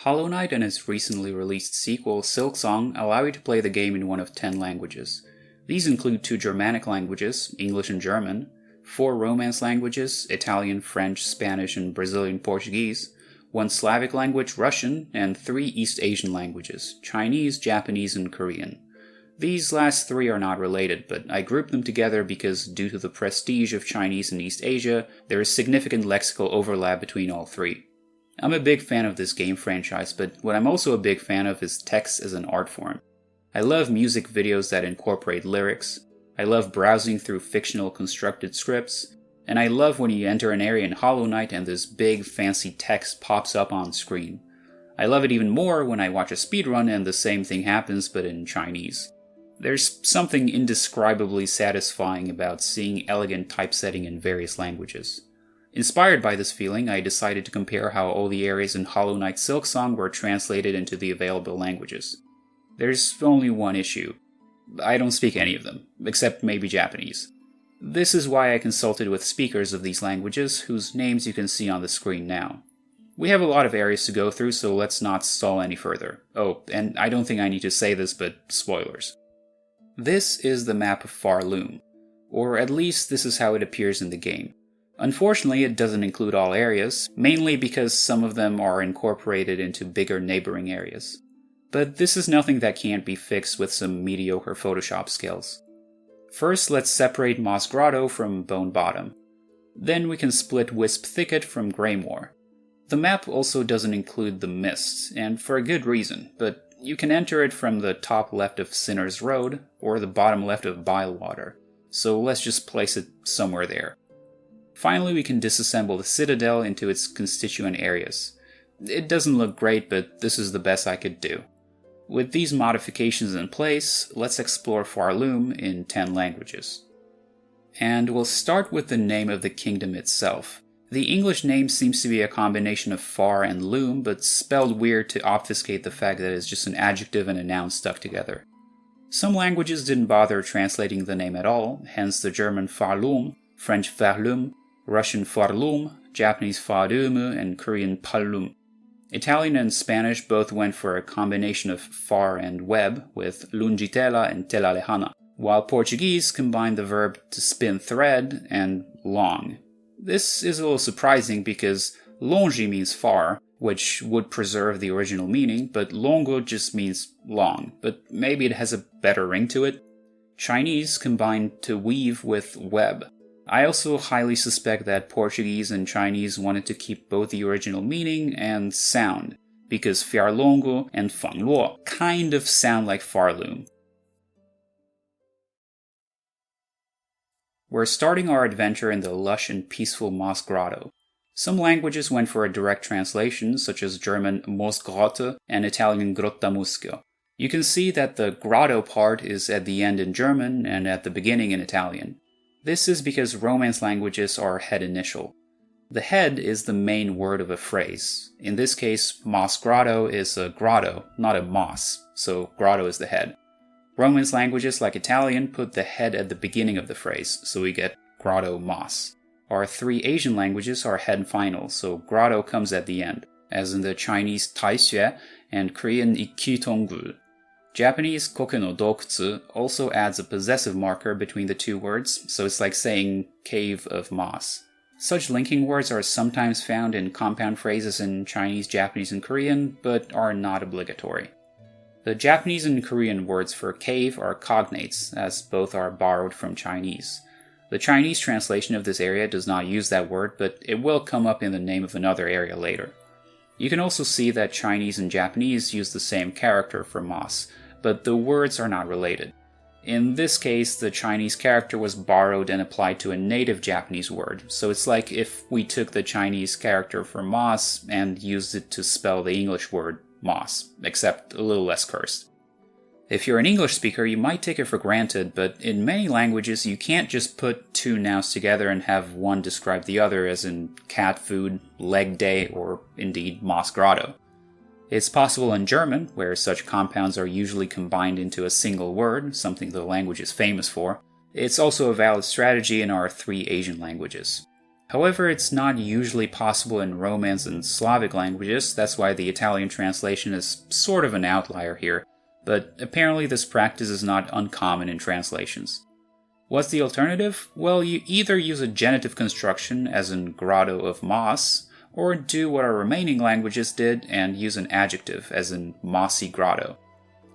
Hollow Knight and its recently released sequel, Silksong, allow you to play the game in one of 10 languages. These include 2 Germanic languages, English and German, 4 Romance languages, Italian, French, Spanish, and Brazilian Portuguese, 1 Slavic language, Russian, and 3 East Asian languages, Chinese, Japanese, and Korean. These last 3 are not related, but I grouped them together because due to the prestige of Chinese in East Asia, there is significant lexical overlap between all 3. I'm a big fan of this game franchise, but what I'm also a big fan of is text as an art form. I love music videos that incorporate lyrics, I love browsing through fictional constructed scripts, and I love when you enter an area in Hollow Knight and this big fancy text pops up on screen. I love it even more when I watch a speedrun and the same thing happens but in Chinese. There's something indescribably satisfying about seeing elegant typesetting in various languages. Inspired by this feeling, I decided to compare how all the areas in Hollow Knight Silksong were translated into the available languages. There's only one issue. I don't speak any of them, except maybe Japanese. This is why I consulted with speakers of these languages, whose names you can see on the screen now. We have a lot of areas to go through, so let's not stall any further. Oh, and I don't think I need to say this, but spoilers. This is the map of Pharloom, or at least this is how it appears in the game. Unfortunately, it doesn't include all areas, mainly because some of them are incorporated into bigger neighboring areas. But this is nothing that can't be fixed with some mediocre Photoshop skills. First, let's separate Moss Grotto from Bone Bottom. Then we can split Wisp Thicket from Greymoor. The map also doesn't include the Mist, and for a good reason, but you can enter it from the top left of Sinner's Road, or the bottom left of Bilewater, so let's just place it somewhere there. Finally, we can disassemble the Citadel into its constituent areas. It doesn't look great, but this is the best I could do. With these modifications in place, let's explore Pharloom in 10 languages. And we'll start with the name of the kingdom itself. The English name seems to be a combination of far and loom, but spelled weird to obfuscate the fact that it's just an adjective and a noun stuck together. Some languages didn't bother translating the name at all, hence the German Pharloom, French Farloom, Russian Farloom, Japanese Farloom, and Korean Pharloom. Italian and Spanish both went for a combination of far and web, with lungitela and tela lejana, while Portuguese combined the verb to spin thread and long. This is a little surprising because longe means far, which would preserve the original meaning, but longo just means long, but maybe it has a better ring to it. Chinese combined to weave with web. I also highly suspect that Portuguese and Chinese wanted to keep both the original meaning and sound, because fiarlongo and fangluo kind of sound like Pharloom. We're starting our adventure in the lush and peaceful Moss Grotto. Some languages went for a direct translation, such as German Moosgrotto and Italian Grottamuschio. You can see that the grotto part is at the end in German and at the beginning in Italian. This is because Romance languages are head initial. The head is the main word of a phrase. In this case, Moss Grotto is a grotto, not a moss, so grotto is the head. Romance languages like Italian put the head at the beginning of the phrase, so we get grotto moss. Our 3 Asian languages are head final, so grotto comes at the end, as in the Chinese taixue and Korean ikkitonggul. Japanese koke no dokutsu also adds a possessive marker between the 2 words, so it's like saying cave of moss. Such linking words are sometimes found in compound phrases in Chinese, Japanese, and Korean, but are not obligatory. The Japanese and Korean words for cave are cognates, as both are borrowed from Chinese. The Chinese translation of this area does not use that word, but it will come up in the name of another area later. You can also see that Chinese and Japanese use the same character for moss, but the words are not related. In this case, the Chinese character was borrowed and applied to a native Japanese word, so it's like if we took the Chinese character for moss and used it to spell the English word moss, except a little less cursed. If you're an English speaker, you might take it for granted, but in many languages you can't just put 2 nouns together and have one describe the other, as in cat food, leg day, or indeed Moss Grotto. It's possible in German, where such compounds are usually combined into a single word, something the language is famous for. It's also a valid strategy in our 3 Asian languages. However, it's not usually possible in Romance and Slavic languages, that's why the Italian translation is sort of an outlier here, but apparently this practice is not uncommon in translations. What's the alternative? Well, you either use a genitive construction, as in grotto of moss, or do what our remaining languages did and use an adjective, as in mossy grotto.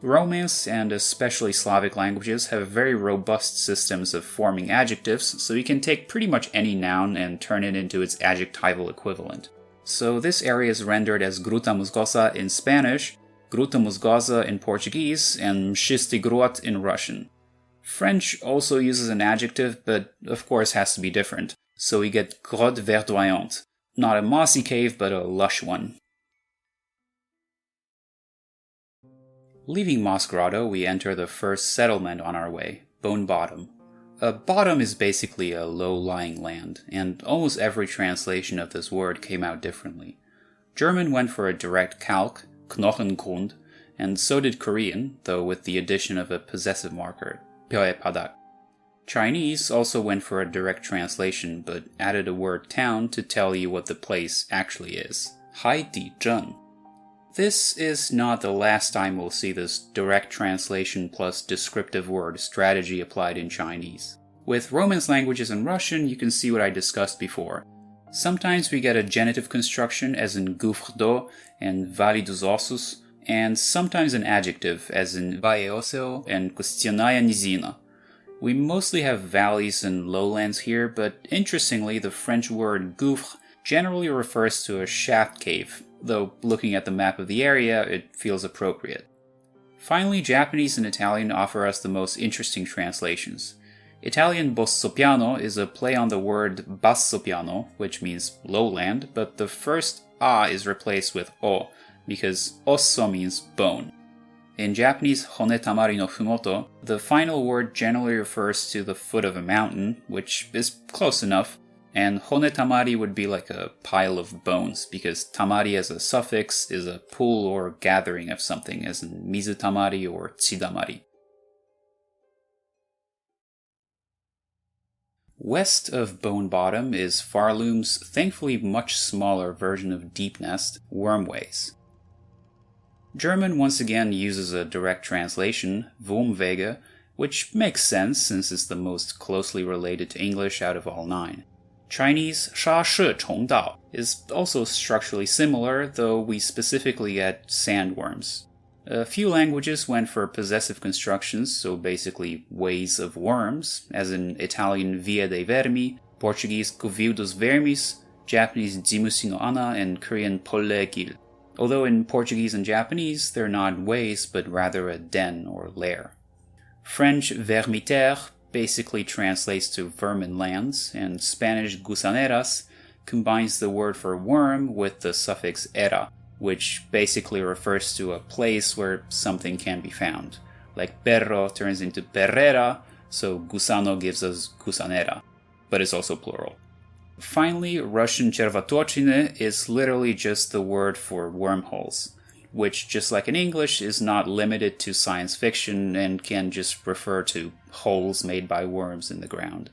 Romance, and especially Slavic languages, have very robust systems of forming adjectives, so you can take pretty much any noun and turn it into its adjectival equivalent. So this area is rendered as gruta musgosa in Spanish, gruta musgosa in Portuguese, and mshisty gruot in Russian. French also uses an adjective, but of course has to be different, so we get grotte verdoyante, not a mossy cave, but a lush one. Leaving Moss Grotto, we enter the first settlement on our way, Bone Bottom. A bottom is basically a low-lying land, and almost every translation of this word came out differently. German went for a direct calque, Knochengrund, and so did Korean, though with the addition of a possessive marker, pyoepadak. Chinese also went for a direct translation, but added a word town to tell you what the place actually is, Haidi-zhen. This is not the last time we'll see this direct translation plus descriptive word strategy applied in Chinese. With Romance languages and Russian, you can see what I discussed before. Sometimes we get a genitive construction, as in gouffre d'eau and valley dos ossos, and sometimes an adjective, as in vaeoseo and kustyanaya nizina. We mostly have valleys and lowlands here, but interestingly, the French word gouffre generally refers to a shaft cave, though looking at the map of the area, it feels appropriate. Finally, Japanese and Italian offer us the most interesting translations. Italian bossopiano is a play on the word bassopiano, which means lowland, but the first a is replaced with o, because osso means bone. In Japanese honetamari no fumoto, the final word generally refers to the foot of a mountain, which is close enough, and honetamari would be like a pile of bones, because tamari as a suffix is a pool or gathering of something, as in mizutamari or tsidamari. West of Bone Bottom is Pharloom's thankfully much smaller version of Deepnest, Wormways. German once again uses a direct translation, Wurmwege, which makes sense since it's the most closely related to English out of all 9. Chinese 沙市虫道 is also structurally similar, though we specifically get sandworms. A few languages went for possessive constructions, so basically ways of worms, as in Italian via dei vermi, Portuguese covil dos vermes, Japanese jimushi no ana, and Korean pollegil. Although in Portuguese and Japanese, they're not ways, but rather a den or lair. French vermitaire basically translates to vermin lands, and Spanish gusaneras combines the word for worm with the suffix era, which basically refers to a place where something can be found. Like perro turns into perrera, so gusano gives us gusanera, but it's also plural. Finally, Russian chervotochine is literally just the word for wormholes, which, just like in English, is not limited to science fiction and can just refer to holes made by worms in the ground.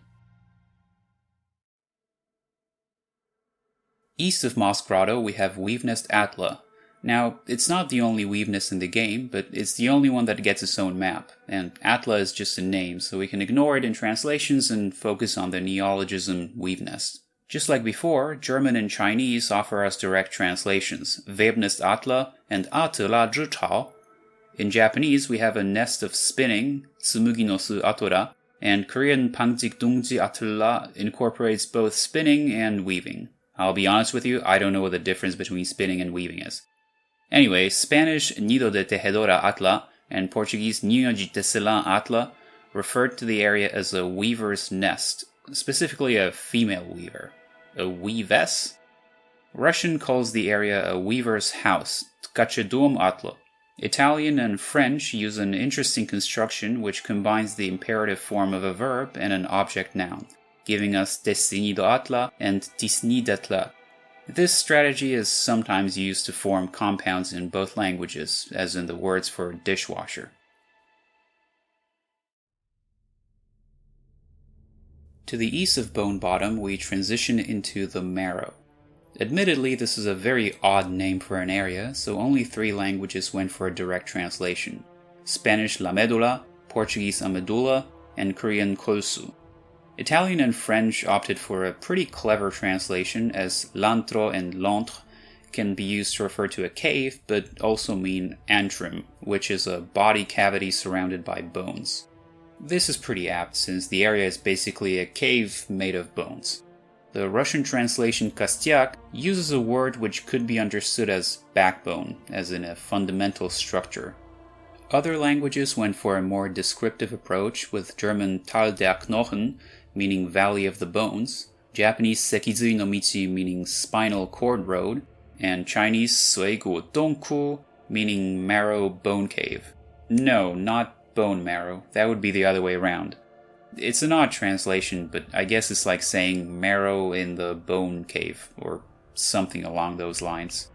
East of Moss Grotto, we have Weavenest Atla. Now, it's not the only Weavenest in the game, but it's the only one that gets its own map, and Atla is just a name, so we can ignore it in translations and focus on the neologism Weavenest. Just like before, German and Chinese offer us direct translations, Weavenest Atla and Atla Zhichao. In Japanese, we have a nest of spinning, Tsumugi no su atora, and Korean Pangjik Dungji Atla incorporates both spinning and weaving. I'll be honest with you, I don't know what the difference between spinning and weaving is. Anyway, Spanish Nido de Tejedora Atla and Portuguese Ninho de Tecelã Atla referred to the area as a weaver's nest, specifically a female weaver. A weavess? Russian calls the area a weaver's house, tkachedum atla. Italian and French use an interesting construction which combines the imperative form of a verb and an object noun, giving us destinido atla and tisnidetla. This strategy is sometimes used to form compounds in both languages, as in the words for dishwasher. To the east of Bone Bottom, we transition into the Marrow. Admittedly, this is a very odd name for an area, so only 3 languages went for a direct translation: Spanish la medulla, Portuguese a medulla, and Korean kolsu. Italian and French opted for a pretty clever translation, as l'antro and l'antre can be used to refer to a cave, but also mean antrum, which is a body cavity surrounded by bones. This is pretty apt, since the area is basically a cave made of bones. The Russian translation kostyak uses a word which could be understood as backbone, as in a fundamental structure. Other languages went for a more descriptive approach, with German Tal der Knochen, meaning Valley of the Bones, Japanese Sekizui no Michi, meaning Spinal Cord Road, and Chinese Suigu Dongku, meaning Marrow Bone Cave. No, not bone marrow, that would be the other way around. It's an odd translation, but I guess it's like saying marrow in the bone cave, or something along those lines.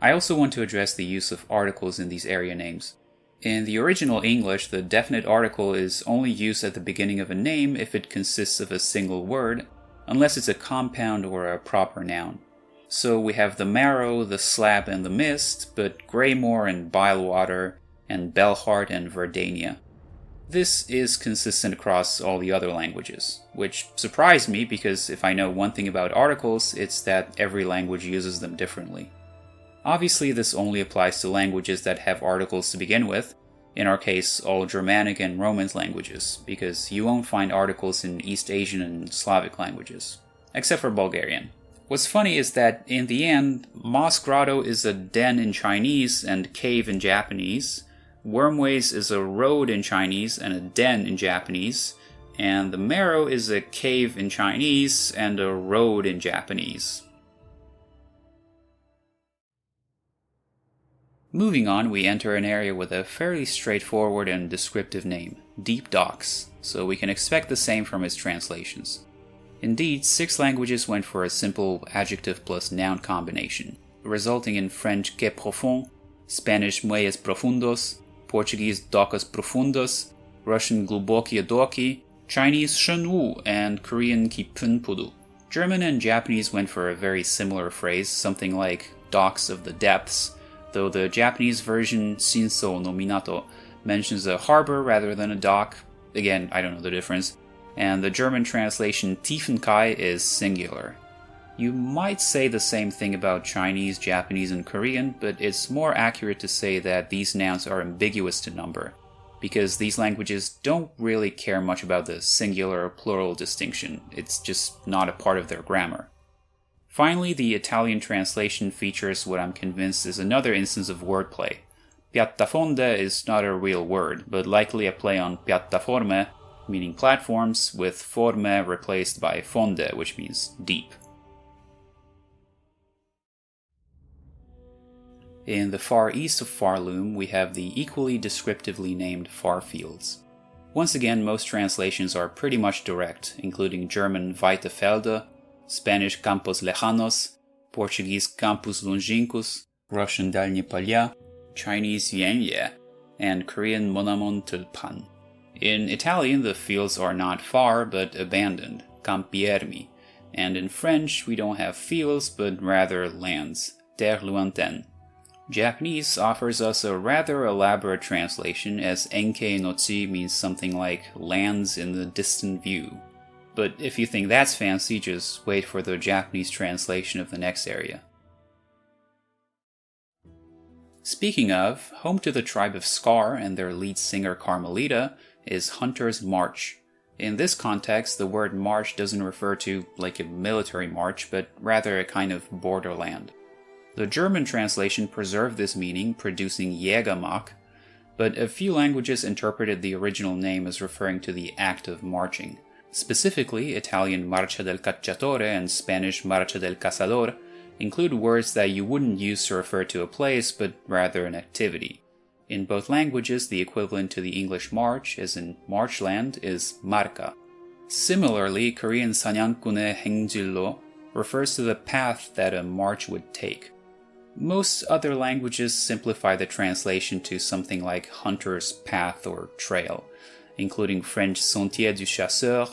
I also want to address the use of articles in these area names. In the original English, the definite article is only used at the beginning of a name if it consists of a single word, unless it's a compound or a proper noun. So we have the Marrow, the Slab, and the Mist, but Greymoor and Bilewater, and Bellhart and Verdania. This is consistent across all the other languages, which surprised me because if I know one thing about articles, it's that every language uses them differently. Obviously, this only applies to languages that have articles to begin with, in our case, all Germanic and Romance languages, because you won't find articles in East Asian and Slavic languages, except for Bulgarian. What's funny is that, in the end, Moss Grotto is a den in Chinese and cave in Japanese, Wormways is a road in Chinese and a den in Japanese, and the Marrow is a cave in Chinese and a road in Japanese. Moving on, we enter an area with a fairly straightforward and descriptive name, Deep Docks, so we can expect the same from its translations. Indeed, 6 languages went for a simple adjective plus noun combination, resulting in French que profond, Spanish muelles profundos, Portuguese docos profundos, Russian глубокие доки, Chinese shenwu, and Korean kipunpudu. German and Japanese went for a very similar phrase, something like docks of the depths, though the Japanese version Shinso no Minato mentions a harbor rather than a dock. Again, I don't know the difference. And the German translation Tiefenkai is singular. You might say the same thing about Chinese, Japanese, and Korean, but it's more accurate to say that these nouns are ambiguous to number, because these languages don't really care much about the singular or plural distinction. It's just not a part of their grammar. Finally, the Italian translation features what I'm convinced is another instance of wordplay. Piattafonde is not a real word, but likely a play on piattaforme, meaning platforms, with forme replaced by fonde, which means deep. In the far east of Farloom, we have the equally descriptively named Farfields. Once again, most translations are pretty much direct, including German Weite Felder, Spanish Campos Lejanos, Portuguese Campus Longínquos, Russian Дальние поля, Chinese Yanye, and Korean Monamon Tulpan. In Italian, the fields are not far, but abandoned, campiermi, and in French, we don't have fields, but rather lands, terre lointaine. Japanese offers us a rather elaborate translation, as Enkei no Chi means something like lands in the distant view. But if you think that's fancy, just wait for the Japanese translation of the next area. Speaking of, home to the tribe of Scar and their lead singer Carmelita is Hunter's March. In this context, the word march doesn't refer to like a military march, but rather a kind of borderland. The German translation preserved this meaning, producing Jägermach, but a few languages interpreted the original name as referring to the act of marching. Specifically, Italian Marcia del Cacciatore and Spanish Marcha del Cazador include words that you wouldn't use to refer to a place, but rather an activity. In both languages, the equivalent to the English march, as in marchland, is marka. Similarly, Korean Sanyankune Hengjillo refers to the path that a march would take. Most other languages simplify the translation to something like hunter's path or trail, including French Sentier du Chasseur,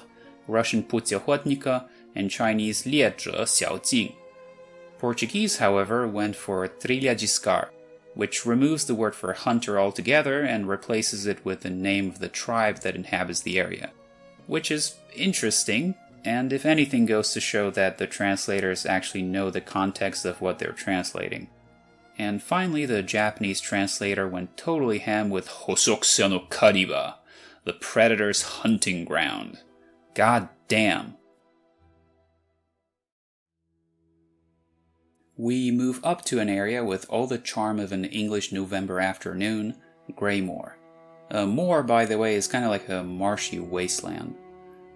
Russian putiохотника, and Chinese 猎者小径. Portuguese, however, went for trilha de scar, which removes the word for hunter altogether and replaces it with the name of the tribe that inhabits the area. Which is interesting, and if anything goes to show that the translators actually know the context of what they're translating. And finally, the Japanese translator went totally ham with Hosokusa no Kariba, the predator's hunting ground. God damn. We move up to an area with all the charm of an English November afternoon, Greymoor. A moor, by the way, is kind of like a marshy wasteland.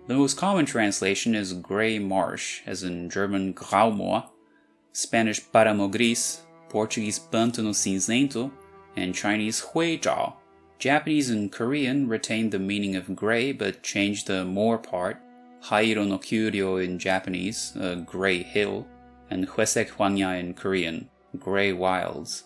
The most common translation is grey marsh, as in German Graumoor, Spanish Páramo Gris, Portuguese Pântano Cinzento, and Chinese Huizhao. Japanese and Korean retained the meaning of grey but changed the moor part, Hairo no Kyuryo in Japanese, a grey hill, and Hwesek Hwanya in Korean, grey wilds.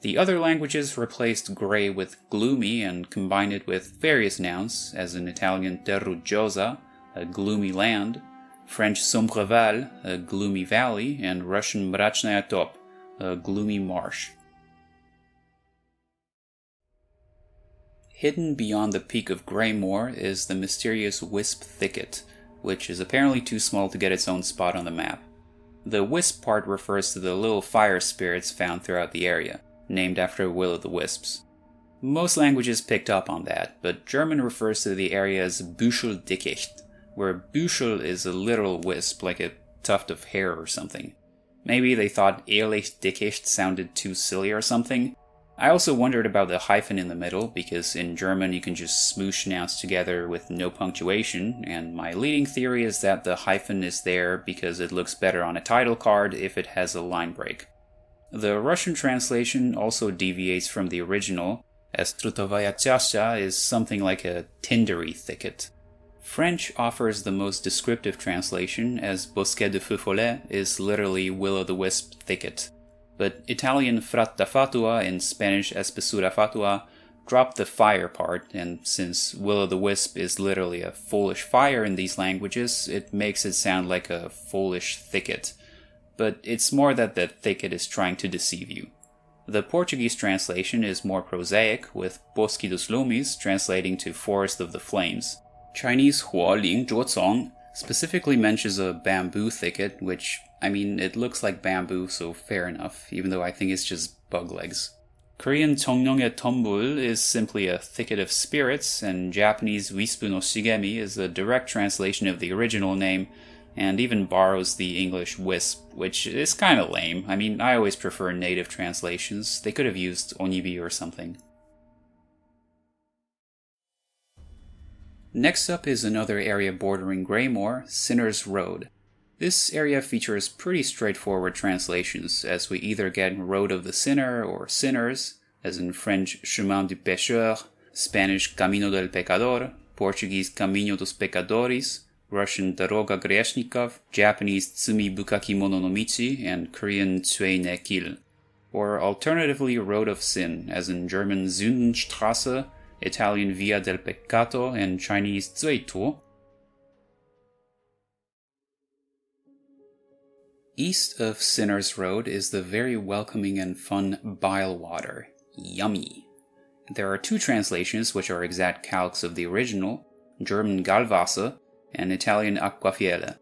The other languages replaced grey with gloomy and combined it with various nouns, as in Italian terruggiosa, a gloomy land, French sombreval, a gloomy valley, and Russian mrachnaya top, a gloomy marsh. Hidden beyond the peak of Greymoor is the mysterious Wisp thicket, which is apparently too small to get its own spot on the map. The wisp part refers to the little fire spirits found throughout the area, named after will-o'-the-wisps. Most languages picked up on that, but German refers to the area as Büscheldickicht, where Büschel is a literal wisp, like a tuft of hair or something. Maybe they thought Ehrlich-Dickicht sounded too silly or something. I also wondered about the hyphen in the middle, because in German you can just smoosh nouns together with no punctuation, and my leading theory is that the hyphen is there because it looks better on a title card if it has a line break. The Russian translation also deviates from the original, as Trutovaya Chasha is something like a tindery thicket. French offers the most descriptive translation, as Bosquet de Feu Follet is literally will-o'-the-wisp thicket. But Italian fratta fatua and Spanish espessura fatua dropped the fire part, and since will-o'-the-wisp is literally a foolish fire in these languages, it makes it sound like a foolish thicket. But it's more that the thicket is trying to deceive you. The Portuguese translation is more prosaic, with Bosque dos Lumes translating to Forest of the Flames. Chinese Huoling Zhuozong specifically mentions a bamboo thicket, which, it looks like bamboo, so fair enough, even though I think it's just bug legs. Korean Tongnyeongye Tombul is simply a thicket of spirits, and Japanese Wisp no Shigemi is a direct translation of the original name, and even borrows the English wisp, which is kinda lame. I always prefer native translations. They could have used onibi or something. Next up is another area bordering Greymoor, Sinner's Road. This area features pretty straightforward translations, as we either get Road of the Sinner or Sinners, as in French Chemin du Pêcheur, Spanish Camino del Pecador, Portuguese Caminho dos Pecadores, Russian Doroga Greshnikov, Japanese Tsumi Bukaki Mono no Michi, and Korean Tsui ne Kil. Or alternatively Road of Sin, as in German Sündenstraße, Italian Via del Peccato, and Chinese Zuitu. East of Sinner's Road is the very welcoming and fun Bilewater. Yummy! There are two translations which are exact calques of the original, German Galwasser and Italian Acquafiele.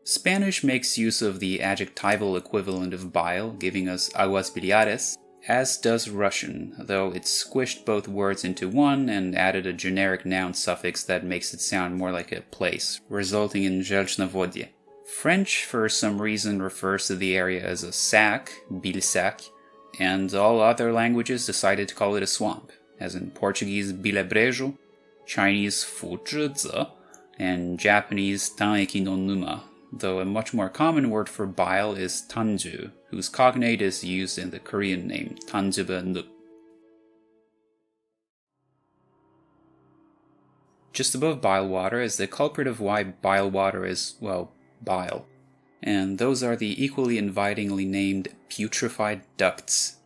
Spanish makes use of the adjectival equivalent of bile, giving us aguas biliares, as does Russian, though it squished both words into one and added a generic noun suffix that makes it sound more like a place, resulting in Zhelchnovodye. French, for some reason, refers to the area as a sack, bilsac, and all other languages decided to call it a swamp, as in Portuguese bilebrejo, Chinese fuzhizi, and Japanese taneki no numa, though a much more common word for bile is tanju, whose cognate is used in the Korean name tanjuba nup. Just above Bilewater is the culprit of why Bilewater is, bile. And those are the equally invitingly named Putrified ducts.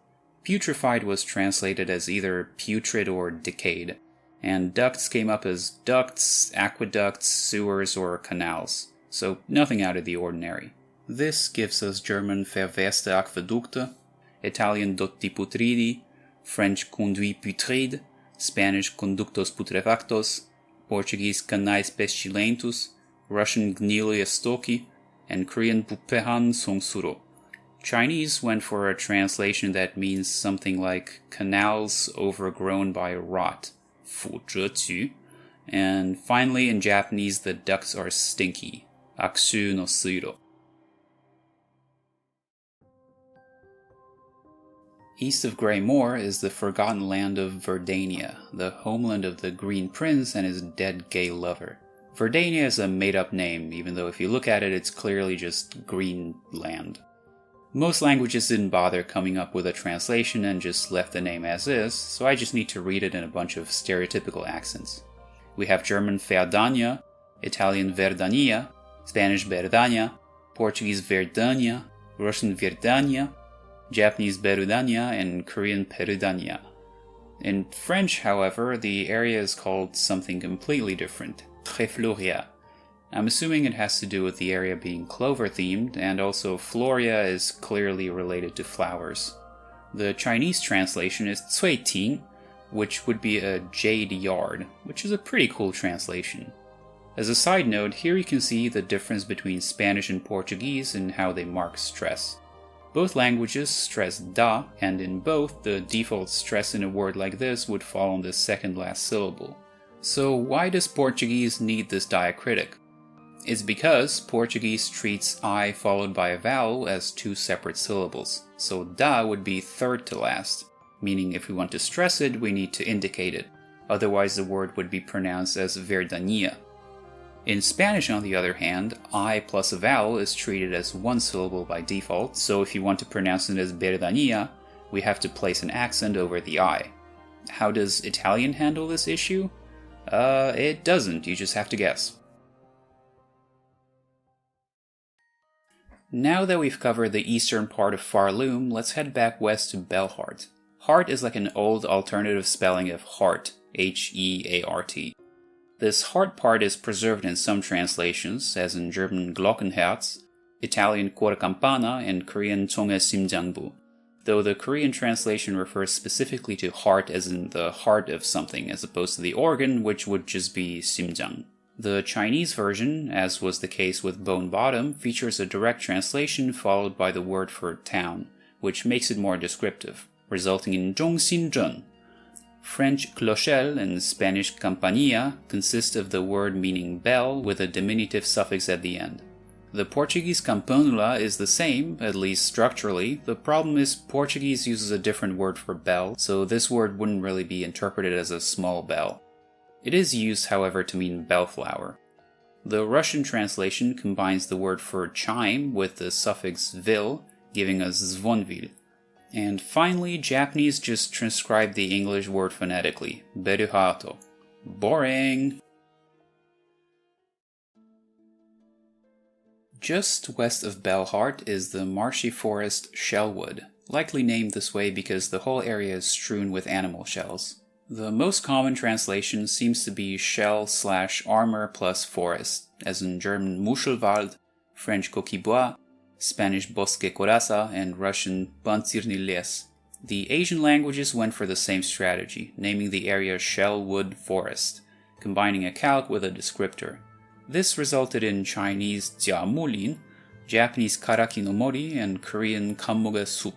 Putrified was translated as either putrid or decayed, and ducts came up as ducts, aqueducts, sewers, or canals, so nothing out of the ordinary. This gives us German verwaiste Aquädukte, Italian dotti Putridi, French conduits putrides, Spanish conductos putrefactos, Portuguese canais pestilentus, Russian gnili estoki, and Korean pupehan songsuro. Chinese went for a translation that means something like canals overgrown by rot, 腐殖区, and finally in Japanese the ducts are stinky, aksu no suiro. East of Greymoor is the forgotten land of Verdania, the homeland of the Green Prince and his dead gay lover. Verdania is a made-up name, even though if you look at it, it's clearly just green land. Most languages didn't bother coming up with a translation and just left the name as is, so I just need to read it in a bunch of stereotypical accents. We have German Verdania, Italian Verdania, Spanish Verdania, Portuguese Verdania, Russian Verdania, Japanese Berudania, and Korean Perudania. In French, however, the area is called something completely different, Tréfloria. I'm assuming it has to do with the area being clover-themed, and also Floria is clearly related to flowers. The Chinese translation is Cuiting, which would be a jade yard, which is a pretty cool translation. As a side note, here you can see the difference between Spanish and Portuguese in how they mark stress. Both languages stress da, and in both, the default stress in a word like this would fall on the second last syllable. So why does Portuguese need this diacritic? It's because Portuguese treats I followed by a vowel as two separate syllables, so da would be third to last, meaning if we want to stress it, we need to indicate it, otherwise the word would be pronounced as Verdania. In Spanish, on the other hand, I plus a vowel is treated as one syllable by default, so if you want to pronounce it as Verdania, we have to place an accent over the I. How does Italian handle this issue? It doesn't, you just have to guess. Now that we've covered the eastern part of Pharloom, let's head back west to Bellhart. Hart is like an old alternative spelling of heart, H-E-A-R-T. This heart part is preserved in some translations, as in German Glockenherz, Italian Cuore Campana, and Korean Zunge Simjangbu, though the Korean translation refers specifically to heart as in the heart of something, as opposed to the organ, which would just be Simjang. The Chinese version, as was the case with Bone Bottom, features a direct translation followed by the word for town, which makes it more descriptive, resulting in Zhongxinzhen. French clochelle and Spanish campanilla consist of the word meaning bell with a diminutive suffix at the end. The Portuguese campanula is the same, at least structurally. The problem is Portuguese uses a different word for bell, so this word wouldn't really be interpreted as a small bell. It is used, however, to mean bellflower. The Russian translation combines the word for chime with the suffix vil, giving us zvonvil. And finally, Japanese just transcribed the English word phonetically, beruhato. Boring! Just west of Bellhart is the marshy forest Shellwood, likely named this way because the whole area is strewn with animal shells. The most common translation seems to be shell/armor plus forest, as in German Muschelwald, French coquille-bois, Spanish bosque coraza, and Russian panzirny les. The Asian languages went for the same strategy, naming the area Shellwood Forest, combining a calque with a descriptor. This resulted in Chinese jiamulin, Japanese karaki no mori, and Korean kamuge soup.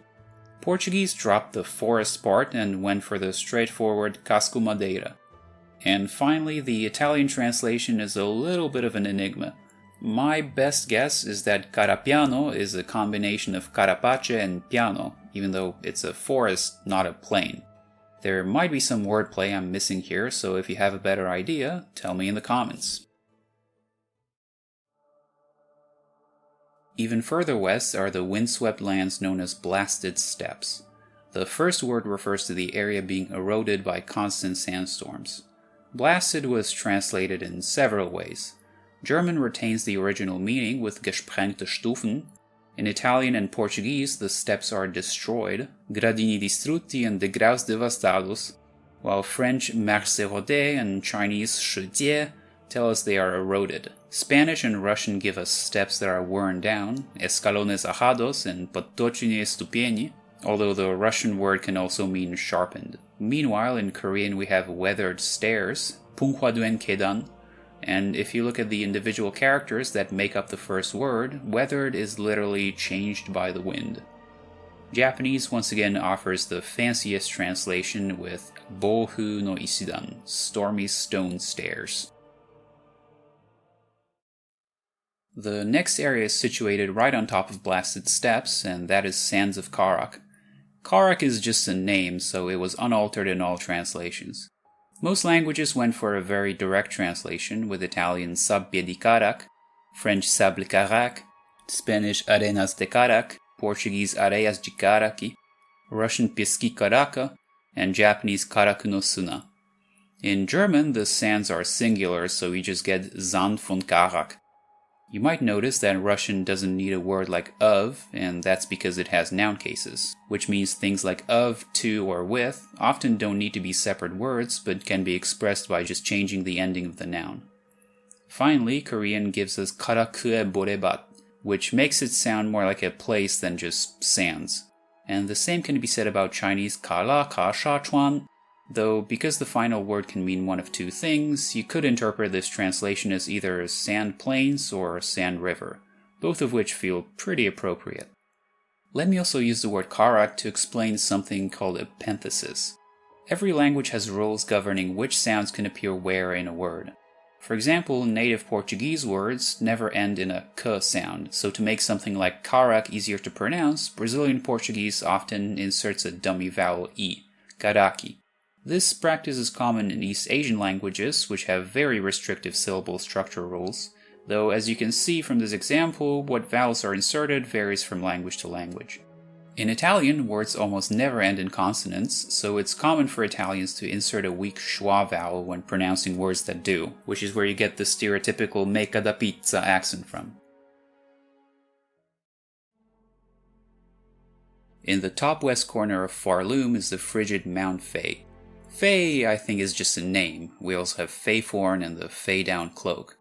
Portuguese dropped the forest part and went for the straightforward casco madeira. And finally, the Italian translation is a little bit of an enigma. My best guess is that carapiano is a combination of carapace and piano, even though it's a forest, not a plain. There might be some wordplay I'm missing here, so if you have a better idea, tell me in the comments. Even further west are the windswept lands known as blasted steppes. The first word refers to the area being eroded by constant sandstorms. Blasted was translated in several ways. German retains the original meaning with gesprengte Stufen. In Italian and Portuguese, the steppes are destroyed, gradini distrutti and degraus devastados, while French marche érodée and Chinese 石阶 tell us they are eroded. Spanish and Russian give us steps that are worn down, escalones ajados and potoczenie stupieni, although the Russian word can also mean sharpened. Meanwhile, in Korean we have weathered stairs, punghwaduen kedan, and if you look at the individual characters that make up the first word, weathered is literally changed by the wind. Japanese once again offers the fanciest translation with bohu no isidan, stormy stone stairs. The next area is situated right on top of blasted steps, and that is Sands of Karak. Karak is just a name, so it was unaltered in all translations. Most languages went for a very direct translation, with Italian sabbie di Carac, French sable carac, Spanish arenas de Carac, Portuguese areias de Carac, Russian pieski caraca, and Japanese karaku no suna. In German, the sands are singular, so we just get Sand von Karak. You might notice that Russian doesn't need a word like of, and that's because it has noun cases, which means things like of, to, or with often don't need to be separate words, but can be expressed by just changing the ending of the noun. Finally, Korean gives us karakue borebat, which makes it sound more like a place than just sands. And the same can be said about Chinese kala ka sha chuan, though because the final word can mean one of two things, you could interpret this translation as either sand plains or sand river, both of which feel pretty appropriate. Let me also use the word karak to explain something called epenthesis. Every language has rules governing which sounds can appear where in a word. For example, native Portuguese words never end in a k sound, so to make something like karak easier to pronounce, Brazilian Portuguese often inserts a dummy vowel e, karaki. This practice is common in East Asian languages, which have very restrictive syllable structure rules, though as you can see from this example, what vowels are inserted varies from language to language. In Italian, words almost never end in consonants, so it's common for Italians to insert a weak schwa vowel when pronouncing words that do, which is where you get the stereotypical mecca da pizza accent from. In the top west corner of Pharloom is the frigid Mount Fei. Fei, I think, is just a name. We also have Feiforn and the Fei down cloak.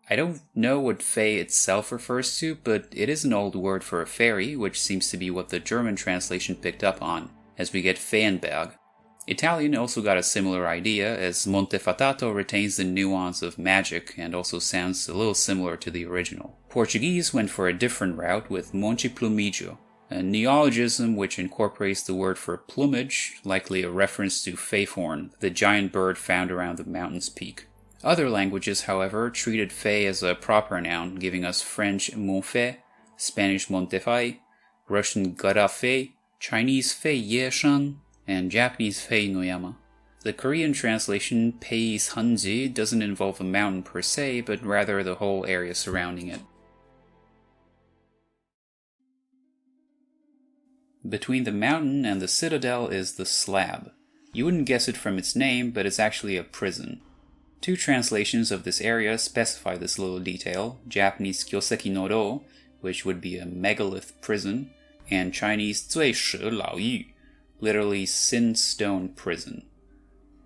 I don't know what Fei itself refers to, but it is an old word for a fairy, which seems to be what the German translation picked up on, as we get Feenberg. Italian also got a similar idea, as Montefatato retains the nuance of magic and also sounds a little similar to the original. Portuguese went for a different route with Monte Plumígeo, a neologism which incorporates the word for plumage, likely a reference to Feiforn, the giant bird found around the mountain's peak. Other languages, however, treated Fei as a proper noun, giving us French Montfait, Spanish Montefai, Russian Gora Fei, Chinese Fei Yeshan, and Japanese Fei Noyama. The Korean translation Pei's Hanji doesn't involve a mountain per se, but rather the whole area surrounding it. Between the mountain and the citadel is the slab. You wouldn't guess it from its name, but it's actually a prison. Two translations of this area specify this little detail, Japanese Kyoseki no ro, which would be a megalith prison, and Chinese 最石牢狱, literally sin stone prison.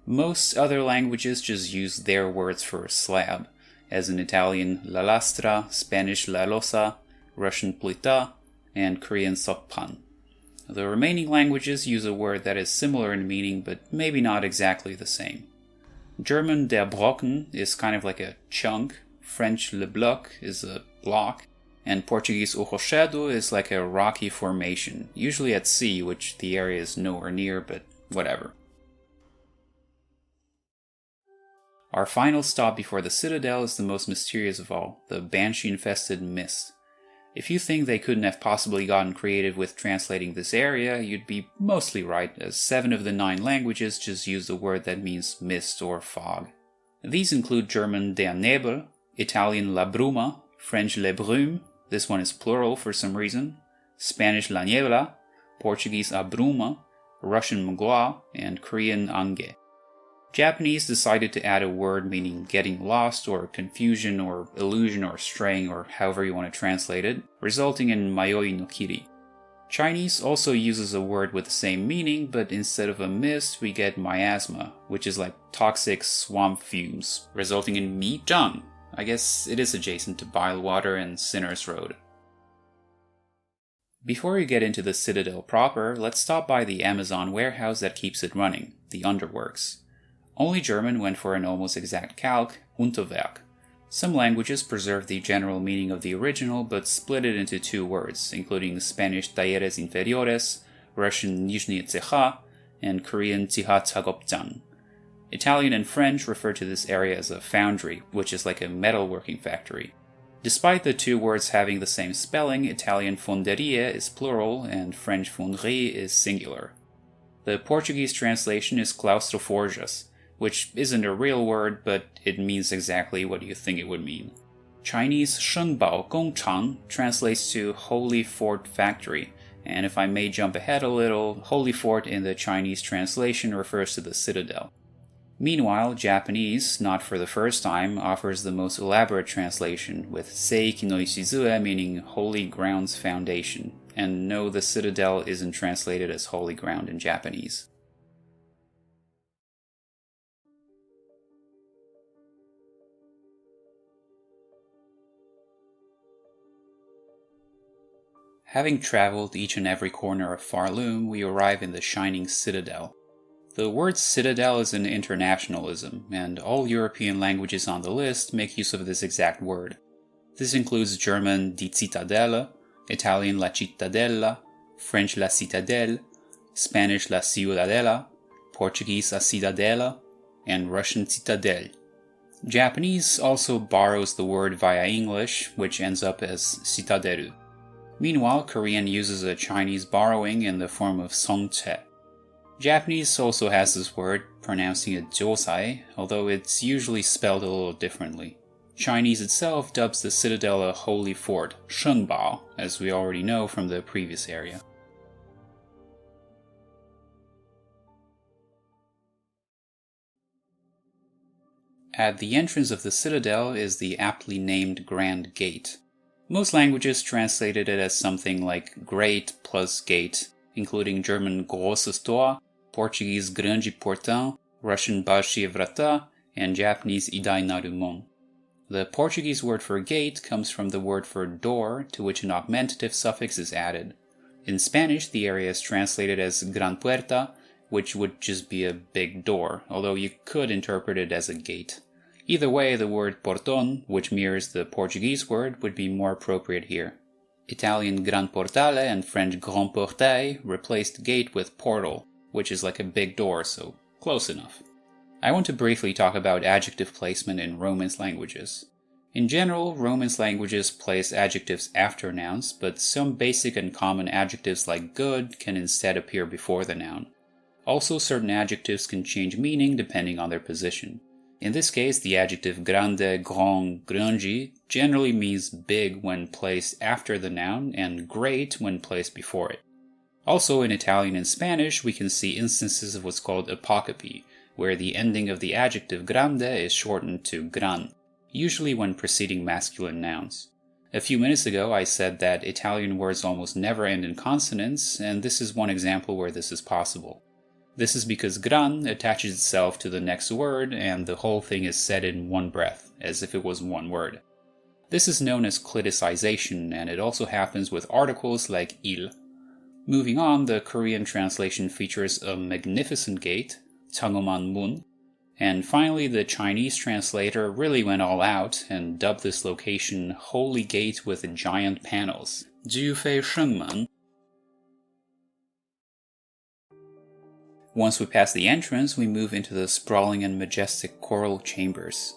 Most other languages just use their words for slab, as in Italian la lastra, Spanish la losa, Russian plita, and Korean sokpan. The remaining languages use a word that is similar in meaning, but maybe not exactly the same. German der Brocken is kind of like a chunk, French le bloc is a block, and Portuguese o rochedo is like a rocky formation, usually at sea, which the area is nowhere near, but whatever. Our final stop before the citadel is the most mysterious of all, the Banshee-infested mist. If you think they couldn't have possibly gotten creative with translating this area, you'd be mostly right, as 7 of the 9 languages just use a word that means mist or fog. These include German der Nebel, Italian la bruma, French le brume, this one is plural for some reason, Spanish la niebla, Portuguese a bruma, Russian Mgla, and Korean ange. Japanese decided to add a word meaning getting lost or confusion or illusion or straying or however you want to translate it, resulting in mayoi no kiri. Chinese also uses a word with the same meaning, but instead of a mist, we get miasma, which is like toxic swamp fumes, resulting in mi zhang. I guess it is adjacent to Bilewater and Sinner's Road. Before we get into the citadel proper, let's stop by the Amazon warehouse that keeps it running, the Underworks. Only German went for an almost exact calque, Unterwerk. Some languages preserve the general meaning of the original but split it into two words, including Spanish talleres inferiores, Russian nizhnie cecha, and Korean tiha tsagopjang. Italian and French refer to this area as a foundry, which is like a metalworking factory. Despite the two words having the same spelling, Italian fonderia is plural and French fonderie is singular. The Portuguese translation is claustrophorgias, which isn't a real word, but it means exactly what you think it would mean. Chinese Shengbao Gongchang translates to Holy Fort Factory, and if I may jump ahead a little, Holy Fort in the Chinese translation refers to the citadel. Meanwhile, Japanese, not for the first time, offers the most elaborate translation, with Seiki no Ishizue meaning Holy Ground's Foundation, and no, the citadel isn't translated as Holy Ground in Japanese. Having traveled each and every corner of Pharloom, we arrive in the shining citadel. The word citadel is an internationalism, and all European languages on the list make use of this exact word. This includes German die Zitadelle, Italian la cittadella, French la citadelle, Spanish la ciudadela, Portuguese a cidadela, and Russian citadelle. Japanese also borrows the word via English, which ends up as citaderu. Meanwhile, Korean uses a Chinese borrowing in the form of songche. Japanese also has this word, pronouncing it josai, although it's usually spelled a little differently. Chinese itself dubs the citadel a holy fort, Shengbao, as we already know from the previous area. At the entrance of the citadel is the aptly named Grand Gate. Most languages translated it as something like great plus gate, including German Großes Tor, Portuguese Grande Portão, Russian Banshee Vrata, and Japanese Idai Narumon. The Portuguese word for gate comes from the word for door, to which an augmentative suffix is added. In Spanish, the area is translated as Gran Puerta, which would just be a big door, although you could interpret it as a gate. Either way, the word portón, which mirrors the Portuguese word, would be more appropriate here. Italian gran portale and French grand portail replaced gate with portal, which is like a big door, so close enough. I want to briefly talk about adjective placement in Romance languages. In general, Romance languages place adjectives after nouns, but some basic and common adjectives like good can instead appear before the noun. Also, certain adjectives can change meaning depending on their position. In this case, the adjective grande, grand, grandi generally means big when placed after the noun and great when placed before it. Also, in Italian and Spanish, we can see instances of what's called apocope, where the ending of the adjective grande is shortened to gran, usually when preceding masculine nouns. A few minutes ago, I said that Italian words almost never end in consonants, and this is one example where this is possible. This is because gran attaches itself to the next word, and the whole thing is said in one breath, as if it was one word. This is known as cliticization, and it also happens with articles like il. Moving on, the Korean translation features a magnificent gate, Changoman Mun, and finally the Chinese translator really went all out and dubbed this location Holy Gate with giant panels, Ju Fei Shengmen. Once we pass the entrance, we move into the sprawling and majestic choral chambers.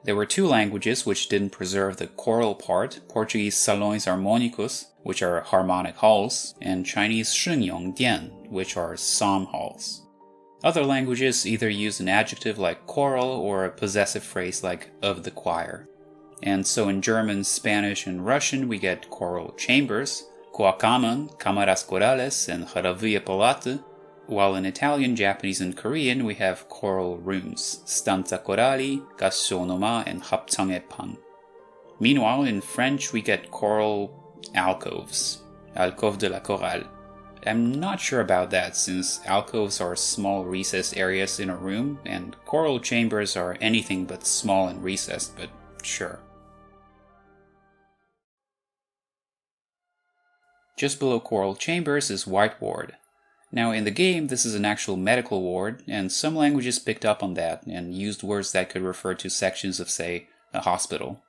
There were two languages which didn't preserve the choral part, Portuguese salões harmônicos, which are harmonic halls, and Chinese shenyong dian, which are psalm halls. Other languages either use an adjective like choral or a possessive phrase like of the choir. And so in German, Spanish, and Russian we get choral chambers, Choakamen, Cámaras Corales, and Haravia Palate, while in Italian, Japanese, and Korean we have choral rooms, Stanza Corali, Gassonoma, and Hapchangepang. Meanwhile, in French we get choral alcoves. alcôve de la chorale. I'm not sure about that, since alcoves are small recessed areas in a room, and choral chambers are anything but small and recessed, but sure. Just below choral chambers is white ward. Now in the game, this is an actual medical ward, and some languages picked up on that and used words that could refer to sections of, say, a hospital.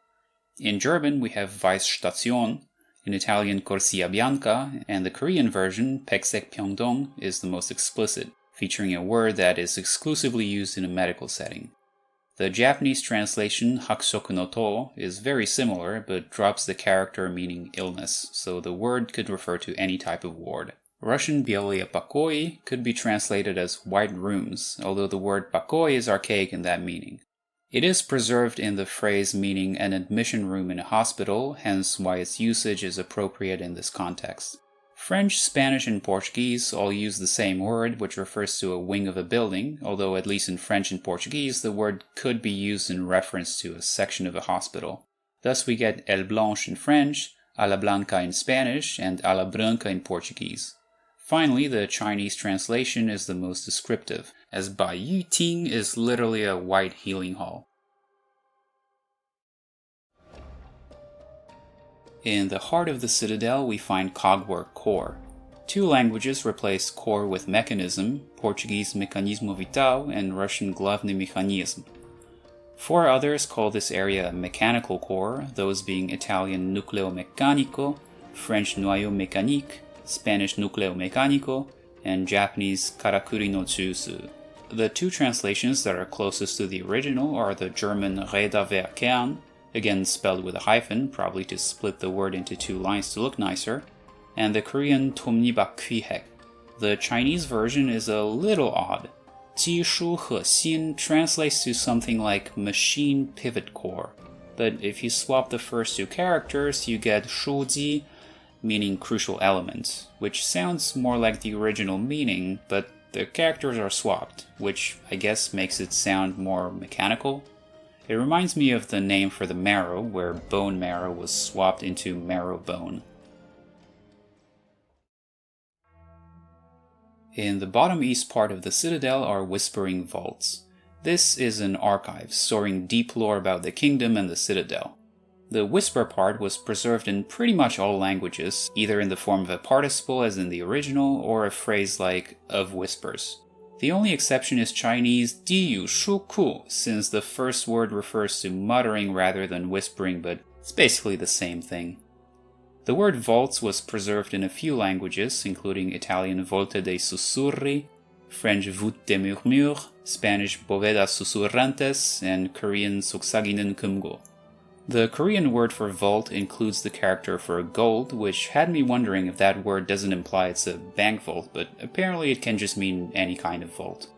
In German, we have Weisstation, in Italian Corsia Bianca, and the Korean version, Peksek Pyeongdong, is the most explicit, featuring a word that is exclusively used in a medical setting. The Japanese translation, Hakusoku no to, is very similar, but drops the character meaning illness, so the word could refer to any type of ward. Russian Bielya Pakoi could be translated as white rooms, although the word pakoi is archaic in that meaning. It is preserved in the phrase meaning an admission room in a hospital, hence why its usage is appropriate in this context. French, Spanish, and Portuguese all use the same word, which refers to a wing of a building, although at least in French and Portuguese the word could be used in reference to a section of a hospital. Thus we get el blanche in French, a la blanca in Spanish, and a la branca in Portuguese. Finally, the Chinese translation is the most descriptive, as Bai Yu Ting is literally a white healing hall. In the heart of the citadel, we find cogwork core. Two languages replace core with mechanism, Portuguese mecanismo vital and Russian glavny mechanizm. Four others call this area a mechanical core, those being Italian nucleo meccanico, French noyau mécanique, Spanish nucleo mecánico, and Japanese karakuri no tsusu. The two translations that are closest to the original are the German Reda ver Kern, again spelled with a hyphen, probably to split the word into two lines to look nicer, and the Korean Tomniba Kwihek. The Chinese version is a little odd. Ji Shu He Xin translates to something like machine pivot core, but if you swap the first two characters, you get Shu Ji, meaning crucial element, which sounds more like the original meaning, but the characters are swapped, which I guess makes it sound more mechanical. It reminds me of the name for the marrow, where bone marrow was swapped into marrow bone. In the bottom east part of the citadel are whispering vaults. This is an archive, storing deep lore about the kingdom and the citadel. The whisper part was preserved in pretty much all languages, either in the form of a participle as in the original, or a phrase like of whispers. The only exception is Chinese diyu shu ku, since the first word refers to muttering rather than whispering, but it's basically the same thing. The word vaults was preserved in a few languages, including Italian volte dei sussurri, French voûte des murmures, Spanish bóvedas susurrantes, and Korean suksaginen kumgo. The Korean word for vault includes the character for gold, which had me wondering if that word doesn't imply it's a bank vault, but apparently it can just mean any kind of vault.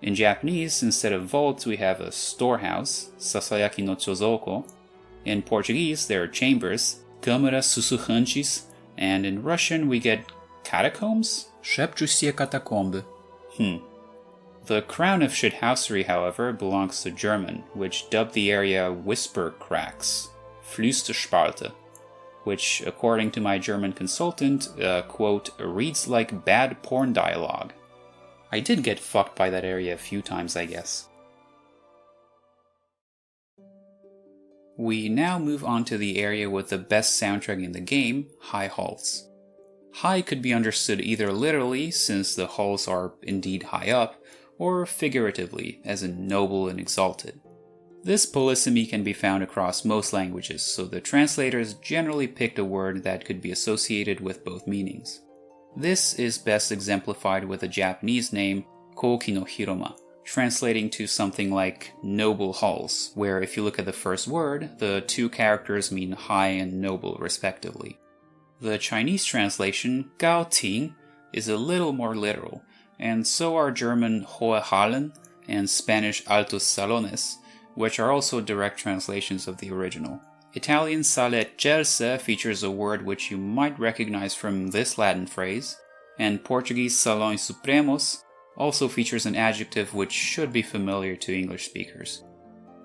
In Japanese, instead of vault, we have a storehouse, sasayaki no chozoko. In Portuguese, there are chambers, câmaras sussurrantes, and in Russian we get catacombs? Szepczustie katakomby. The crown of shithousery, however, belongs to German, which dubbed the area whisper cracks, Flüsterspalte, which, according to my German consultant, quote, reads like bad porn dialogue. I did get fucked by that area a few times, I guess. We now move on to the area with the best soundtrack in the game, high halls. High could be understood either literally, since the halls are indeed high up, or figuratively, as in noble and exalted. This polysemy can be found across most languages, so the translators generally picked a word that could be associated with both meanings. This is best exemplified with the Japanese name Kouki no Hiroma, translating to something like noble halls, where if you look at the first word, the two characters mean high and noble respectively. The Chinese translation, Gao Ting, is a little more literal, and so are German Hohe Hallen and Spanish Altos Salones, which are also direct translations of the original. Italian Sale Eccelsa features a word which you might recognize from this Latin phrase, and Portuguese Salões Supremos also features an adjective which should be familiar to English speakers.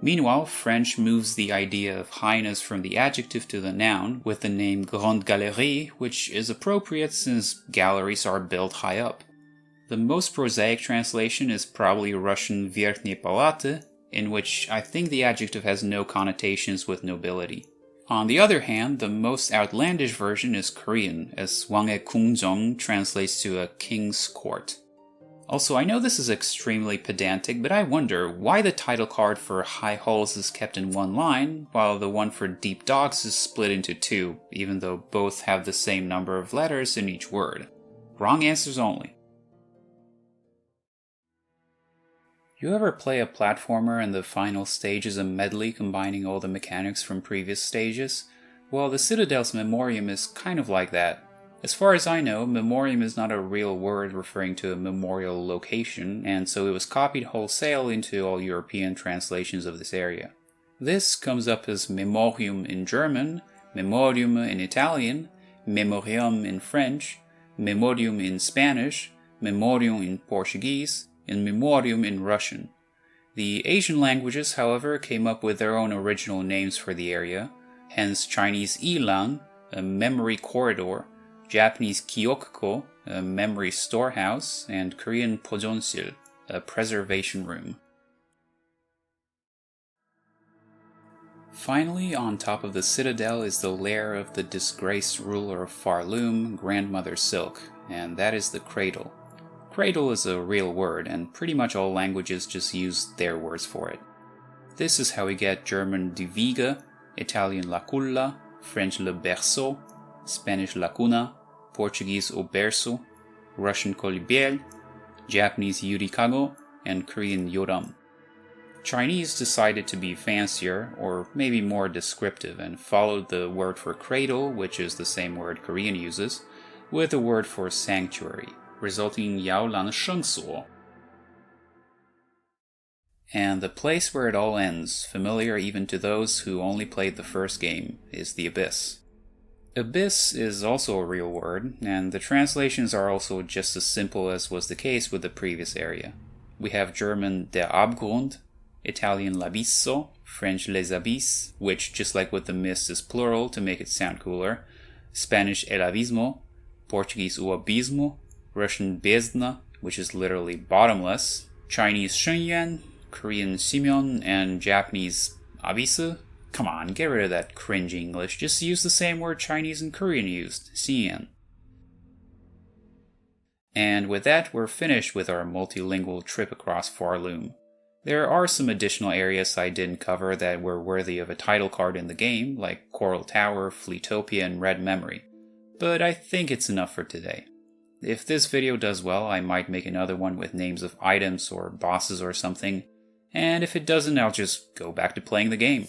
Meanwhile, French moves the idea of highness from the adjective to the noun with the name Grande Galerie, which is appropriate since galleries are built high up. The most prosaic translation is probably Russian Верхние палаты, in which I think the adjective has no connotations with nobility. On the other hand, the most outlandish version is Korean, as Wanghae Kungjong translates to a king's court. Also, I know this is extremely pedantic, but I wonder why the title card for High Halls is kept in one line, while the one for Deep Docks is split into two, even though both have the same number of letters in each word. Wrong answers only. You ever play a platformer and the final stage is a medley combining all the mechanics from previous stages? Well, the Citadel's Memoriam is kind of like that. As far as I know, memoriam is not a real word referring to a memorial location, and so it was copied wholesale into all European translations of this area. This comes up as memorium in German, memorium in Italian, memoriam in French, memorium in Spanish, memorium in Portuguese, and memorium in Russian. The Asian languages, however, came up with their own original names for the area, hence Chinese ilang, a memory corridor, Japanese Kyokuko, a memory storehouse, and Korean Pojonsil, a preservation room. Finally, on top of the citadel is the lair of the disgraced ruler of Pharloom, Grandmother Silk, and that is the cradle. Cradle is a real word, and pretty much all languages just use their words for it. This is how we get German die Wiege, Italian la culla, French le berceau, Spanish la cuna, Portuguese o berço, Russian colibel, Japanese yurikago, and Korean yoram. Chinese decided to be fancier, or maybe more descriptive, and followed the word for cradle, which is the same word Korean uses, with a word for sanctuary, resulting in yaolan shengsuo. And the place where it all ends, familiar even to those who only played the first game, is the Abyss. Abyss is also a real word, and the translations are also just as simple as was the case with the previous area. We have German der Abgrund, Italian l'abisso, French les abysses, which, just like with the mist, is plural to make it sound cooler, Spanish el abismo, Portuguese o abismo, Russian bezdna, which is literally bottomless, Chinese shenyuan, Korean simyeon, and Japanese abise. Come on, get rid of that cringe English. Just use the same word Chinese and Korean used, sian. And with that, we're finished with our multilingual trip across Pharloom. There are some additional areas I didn't cover that were worthy of a title card in the game, like Coral Tower, Fleetopia, and Red Memory, but I think it's enough for today. If this video does well, I might make another one with names of items or bosses or something, and if it doesn't, I'll just go back to playing the game.